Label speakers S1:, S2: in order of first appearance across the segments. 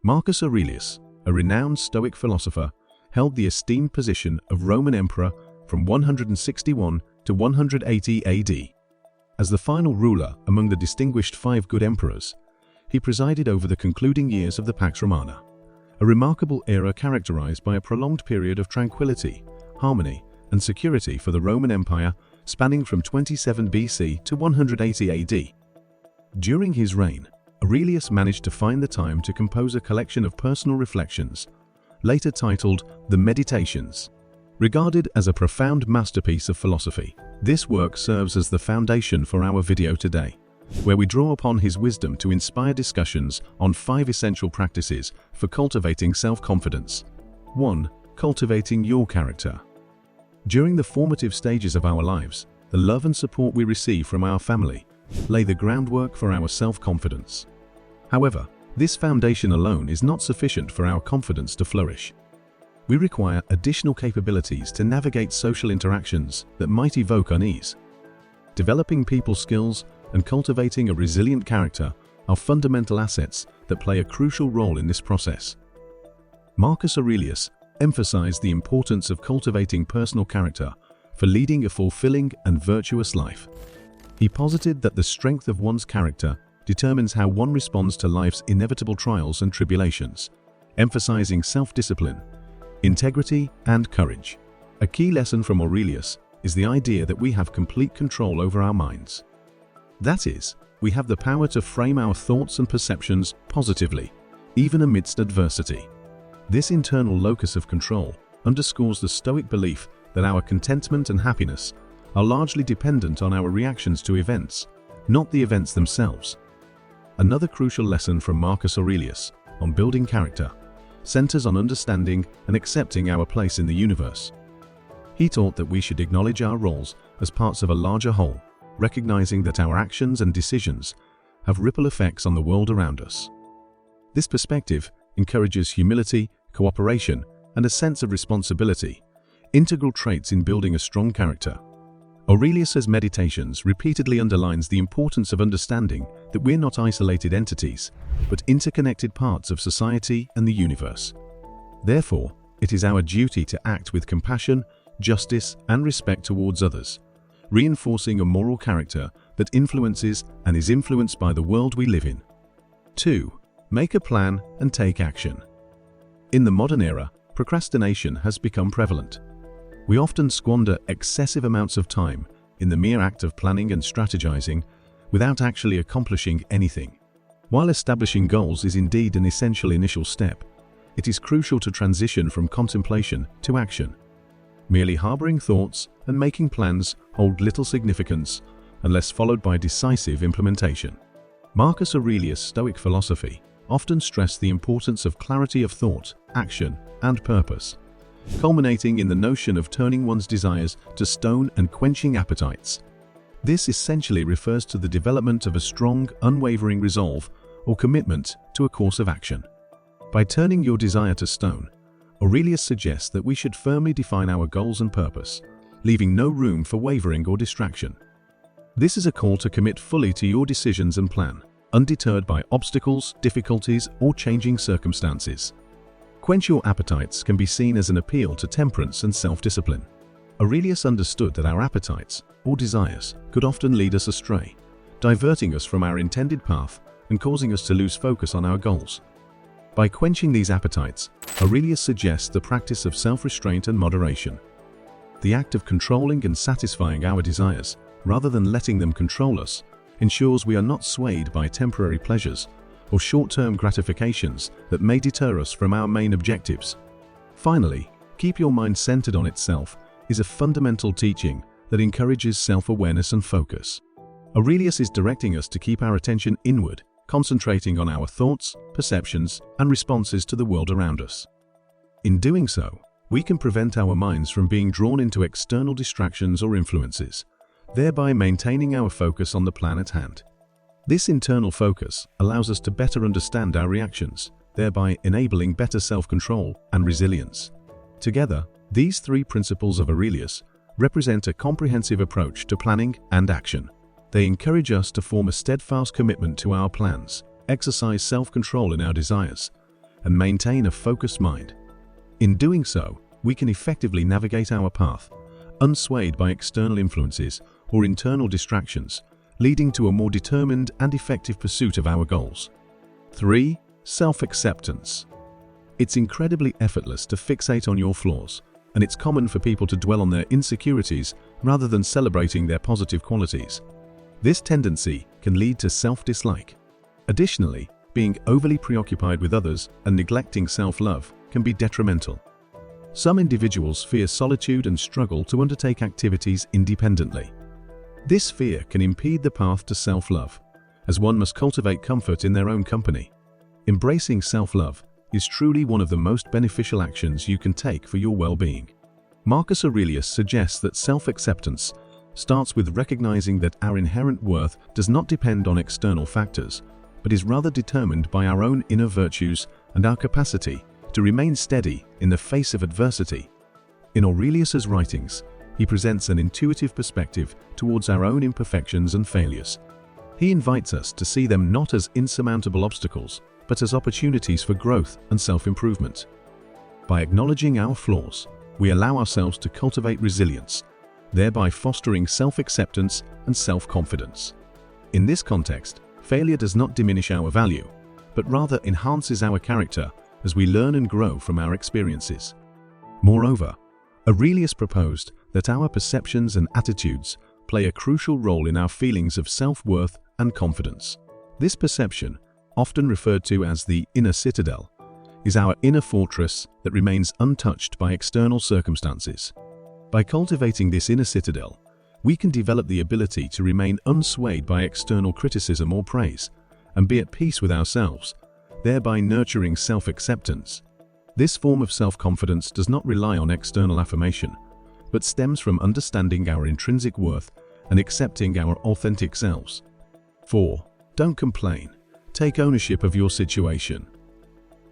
S1: Marcus Aurelius, a renowned Stoic philosopher, held the esteemed position of Roman emperor from 161 to 180 AD. As the final ruler among the distinguished 5 good emperors, he presided over the concluding years of the Pax Romana, a remarkable era characterized by a prolonged period of tranquility, harmony, and security for the Roman Empire spanning from 27 BC to 180 AD. During his reign, Aurelius managed to find the time to compose a collection of personal reflections, later titled The Meditations. Regarded as a profound masterpiece of philosophy, this work serves as the foundation for our video today, where we draw upon his wisdom to inspire discussions on 5 essential practices for cultivating self-confidence. 1. Cultivating your character. During the formative stages of our lives, the love and support we receive from our family lay the groundwork for our self-confidence. However, this foundation alone is not sufficient for our confidence to flourish. We require additional capabilities to navigate social interactions that might evoke unease. Developing people skills and cultivating a resilient character are fundamental assets that play a crucial role in this process. Marcus Aurelius emphasized the importance of cultivating personal character for leading a fulfilling and virtuous life. He posited that the strength of one's character determines how one responds to life's inevitable trials and tribulations, emphasizing self-discipline, integrity, and courage. A key lesson from Aurelius is the idea that we have complete control over our minds. That is, we have the power to frame our thoughts and perceptions positively, even amidst adversity. This internal locus of control underscores the Stoic belief that our contentment and happiness are largely dependent on our reactions to events, not the events themselves. Another crucial lesson from Marcus Aurelius on building character centers on understanding and accepting our place in the universe. He taught that we should acknowledge our roles as parts of a larger whole, recognizing that our actions and decisions have ripple effects on the world around us. This perspective encourages humility, cooperation, and a sense of responsibility, integral traits in building a strong character. Aurelius's Meditations repeatedly underlines the importance of understanding that we're not isolated entities, but interconnected parts of society and the universe. Therefore, it is our duty to act with compassion, justice, and respect towards others, reinforcing a moral character that influences and is influenced by the world we live in. 2. Make a plan and take action. In the modern era, procrastination has become prevalent. We often squander excessive amounts of time in the mere act of planning and strategizing without actually accomplishing anything. While establishing goals is indeed an essential initial step, it is crucial to transition from contemplation to action. Merely harboring thoughts and making plans hold little significance unless followed by decisive implementation. Marcus Aurelius' Stoic philosophy often stressed the importance of clarity of thought, action, and purpose, culminating in the notion of turning one's desires to stone and quenching appetites. This essentially refers to the development of a strong, unwavering resolve or commitment to a course of action. By turning your desire to stone, Aurelius suggests that we should firmly define our goals and purpose, leaving no room for wavering or distraction. This is a call to commit fully to your decisions and plan, undeterred by obstacles, difficulties, or changing circumstances. Quench your appetites can be seen as an appeal to temperance and self-discipline. Aurelius understood that our appetites, or desires, could often lead us astray, diverting us from our intended path and causing us to lose focus on our goals. By quenching these appetites, Aurelius suggests the practice of self-restraint and moderation. The act of controlling and satisfying our desires, rather than letting them control us, ensures we are not swayed by temporary pleasures or short-term gratifications that may deter us from our main objectives. Finally, keep your mind centered on itself is a fundamental teaching that encourages self-awareness and focus. Aurelius is directing us to keep our attention inward, concentrating on our thoughts, perceptions, and responses to the world around us. In doing so, we can prevent our minds from being drawn into external distractions or influences, thereby maintaining our focus on the plan at hand. This internal focus allows us to better understand our reactions, thereby enabling better self-control and resilience. Together, these 3 principles of Aurelius represent a comprehensive approach to planning and action. They encourage us to form a steadfast commitment to our plans, exercise self-control in our desires, and maintain a focused mind. In doing so, we can effectively navigate our path, unswayed by external influences or internal distractions, leading to a more determined and effective pursuit of our goals. 3. Self-acceptance. It's incredibly effortless to fixate on your flaws, and it's common for people to dwell on their insecurities rather than celebrating their positive qualities. This tendency can lead to self-dislike. Additionally, being overly preoccupied with others and neglecting self-love can be detrimental. Some individuals fear solitude and struggle to undertake activities independently. This fear can impede the path to self-love, as one must cultivate comfort in their own company. Embracing self-love is truly one of the most beneficial actions you can take for your well-being. Marcus Aurelius suggests that self-acceptance starts with recognizing that our inherent worth does not depend on external factors, but is rather determined by our own inner virtues and our capacity to remain steady in the face of adversity. In Aurelius's writings, he presents an intuitive perspective towards our own imperfections and failures. He invites us to see them not as insurmountable obstacles, but as opportunities for growth and self-improvement. By acknowledging our flaws, we allow ourselves to cultivate resilience, thereby fostering self-acceptance and self-confidence. In this context, failure does not diminish our value, but rather enhances our character as we learn and grow from our experiences. Moreover, Aurelius proposed that our perceptions and attitudes play a crucial role in our feelings of self-worth and confidence. This perception, often referred to as the inner citadel, is our inner fortress that remains untouched by external circumstances. By cultivating this inner citadel, we can develop the ability to remain unswayed by external criticism or praise, and be at peace with ourselves, thereby nurturing self-acceptance. This form of self-confidence does not rely on external affirmation, but stems from understanding our intrinsic worth and accepting our authentic selves. 4. Don't complain. Take ownership of your situation.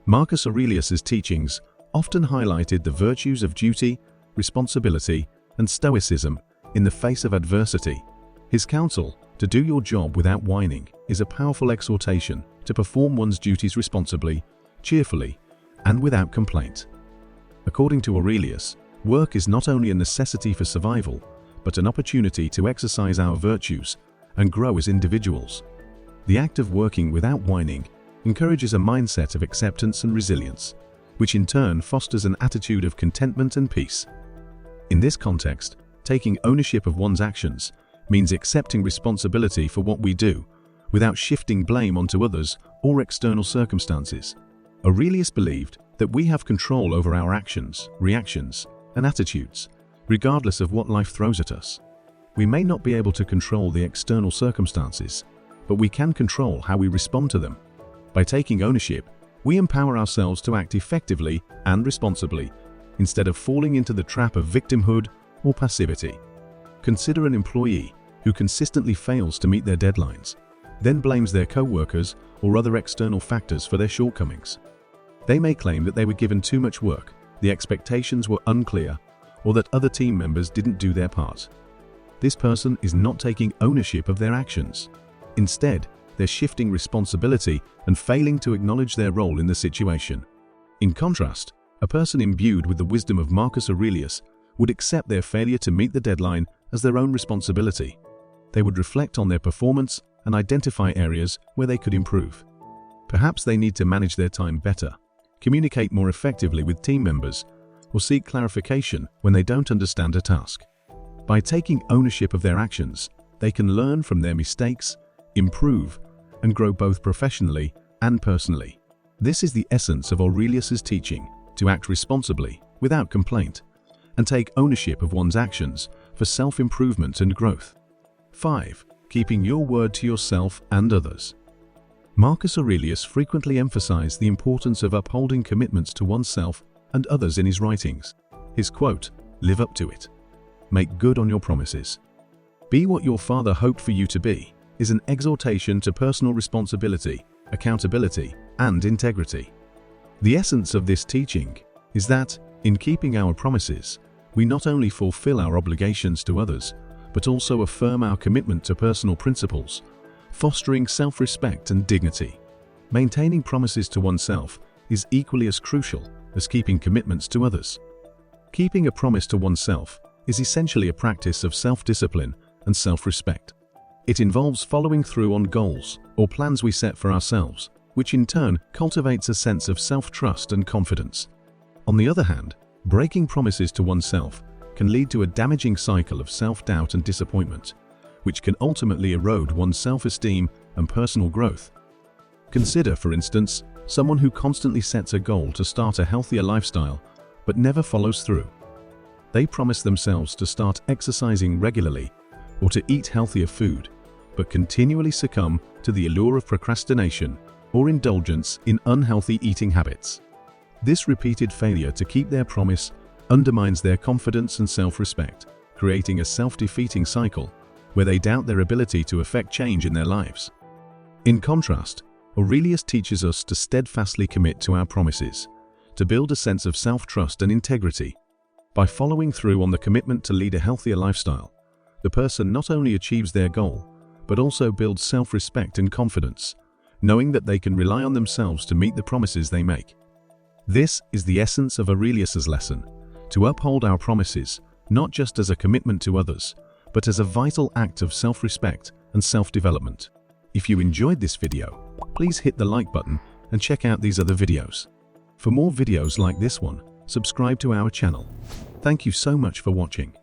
S1: Marcus Aurelius's teachings often highlighted the virtues of duty, responsibility, and stoicism in the face of adversity. His counsel, to do your job without whining, is a powerful exhortation to perform one's duties responsibly, cheerfully, and without complaint. According to Aurelius, work is not only a necessity for survival, but an opportunity to exercise our virtues and grow as individuals. The act of working without whining encourages a mindset of acceptance and resilience, which in turn fosters an attitude of contentment and peace. In this context, taking ownership of one's actions means accepting responsibility for what we do, without shifting blame onto others or external circumstances. Aurelius believed that we have control over our actions, reactions, and attitudes, regardless of what life throws at us. We may not be able to control the external circumstances, but we can control how we respond to them. By taking ownership, we empower ourselves to act effectively and responsibly, instead of falling into the trap of victimhood or passivity. Consider an employee who consistently fails to meet their deadlines, then blames their co-workers or other external factors for their shortcomings. They may claim that they were given too much work, the expectations were unclear, or that other team members didn't do their part. This person is not taking ownership of their actions. Instead, they're shifting responsibility and failing to acknowledge their role in the situation. In contrast, a person imbued with the wisdom of Marcus Aurelius would accept their failure to meet the deadline as their own responsibility. They would reflect on their performance and identify areas where they could improve. Perhaps they need to manage their time better, communicate more effectively with team members, or seek clarification when they don't understand a task. By taking ownership of their actions, they can learn from their mistakes, improve, and grow both professionally and personally. This is the essence of Aurelius's teaching, to act responsibly, without complaint, and take ownership of one's actions for self-improvement and growth. 5. Keeping your word to yourself and others. Marcus Aurelius frequently emphasized the importance of upholding commitments to oneself and others in his writings. His quote, "Live up to it. Make good on your promises. Be what your father hoped for you to be," is an exhortation to personal responsibility, accountability, and integrity. The essence of this teaching is that, in keeping our promises, we not only fulfill our obligations to others, but also affirm our commitment to personal principles, fostering self-respect and dignity. Maintaining promises to oneself is equally as crucial as keeping commitments to others. Keeping a promise to oneself is essentially a practice of self-discipline and self-respect. It involves following through on goals or plans we set for ourselves, which in turn cultivates a sense of self-trust and confidence. On the other hand, breaking promises to oneself can lead to a damaging cycle of self-doubt and disappointment, which can ultimately erode one's self-esteem and personal growth. Consider, for instance, someone who constantly sets a goal to start a healthier lifestyle but never follows through. They promise themselves to start exercising regularly or to eat healthier food, but continually succumb to the allure of procrastination or indulgence in unhealthy eating habits. This repeated failure to keep their promise undermines their confidence and self-respect, creating a self-defeating cycle where they doubt their ability to effect change in their lives. In contrast, Aurelius teaches us to steadfastly commit to our promises, to build a sense of self-trust and integrity. By following through on the commitment to lead a healthier lifestyle, the person not only achieves their goal, but also builds self-respect and confidence, knowing that they can rely on themselves to meet the promises they make. This is the essence of Aurelius's lesson: to uphold our promises, not just as a commitment to others, but as a vital act of self-respect and self-development. If you enjoyed this video, please hit the like button and check out these other videos. For more videos like this one, subscribe to our channel. Thank you so much for watching.